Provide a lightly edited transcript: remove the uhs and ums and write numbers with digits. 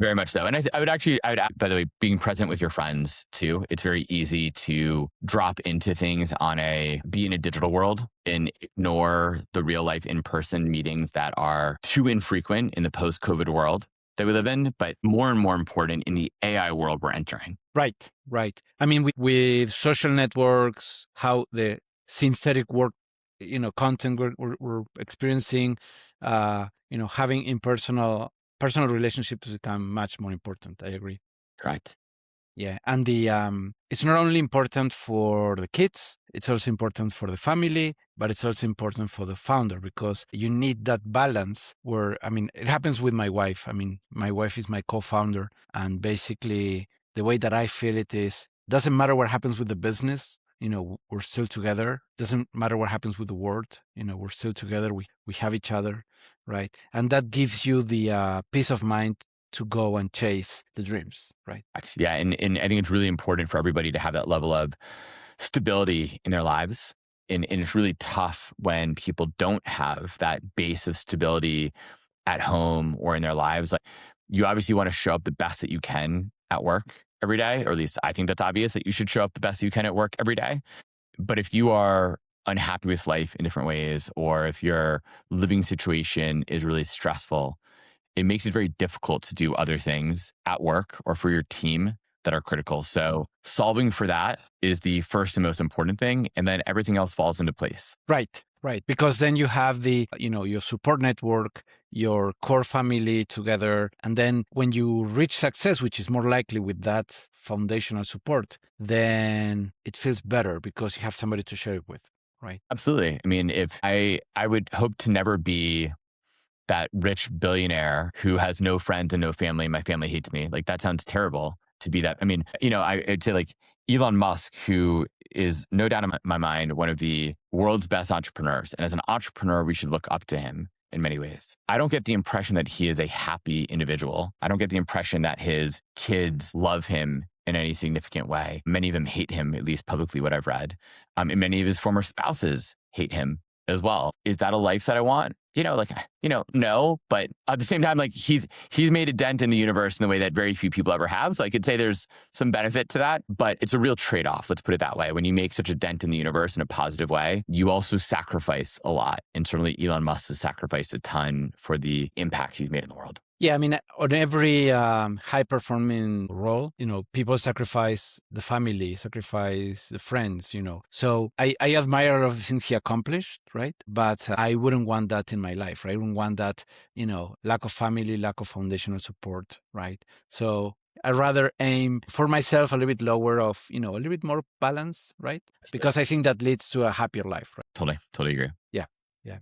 Very much so. And by the way, being present with your friends too, it's very easy to drop into things be in a digital world and ignore the real life in-person meetings that are too infrequent in the post-COVID world that we live in, but more and more important in the AI world we're entering. Right, right. I mean, with social networks, how the synthetic work, content we're experiencing, having impersonal personal relationships become much more important. I agree. Correct. Yeah, and it's not only important for the kids, it's also important for the family, but it's also important for the founder because you need that balance where, I mean, it happens with my wife. I mean, my wife is my co-founder, and basically the way that I feel it is, doesn't matter what happens with the business, we're still together. Doesn't matter what happens with the world, we're still together. We have each other, right? And that gives you the peace of mind to go and chase the dreams, right? Yeah. And I think it's really important for everybody to have that level of stability in their lives. And it's really tough when people don't have that base of stability at home or in their lives. Like, you obviously want to show up the best that you can at work every day, or at least I think that's obvious that you should show up the best you can at work every day. But if you are unhappy with life in different ways, or if your living situation is really stressful, it makes it very difficult to do other things at work or for your team that are critical. So solving for that is the first and most important thing. And then everything else falls into place. Right, right. Because then you have your support network, your core family together. And then when you reach success, which is more likely with that foundational support, then it feels better because you have somebody to share it with, right? Absolutely. I mean, if I would hope to never be that rich billionaire who has no friends and no family. My family hates me. Like, that sounds terrible to be that. I mean, I'd say like Elon Musk, who is no doubt in my mind one of the world's best entrepreneurs. And as an entrepreneur, we should look up to him in many ways. I don't get the impression that he is a happy individual. I don't get the impression that his kids love him in any significant way. Many of them hate him, at least publicly, what I've read. And many of his former spouses hate him as well. Is that a life that I want? No, but at the same time, like, he's made a dent in the universe in the way that very few people ever have. So I could say there's some benefit to that, but it's a real trade-off. Let's put it that way. When you make such a dent in the universe in a positive way, you also sacrifice a lot. And certainly Elon Musk has sacrificed a ton for the impact he's made in the world. Yeah, I mean, on every high-performing role, people sacrifice the family, sacrifice the friends, So I admire all of the things he accomplished, right? But I wouldn't want that in my life, right? I wouldn't want that, lack of family, lack of foundational support, right? So I'd rather aim for myself a little bit lower of, a little bit more balance, right? Because I think that leads to a happier life, right? Totally agree. Yeah, yeah.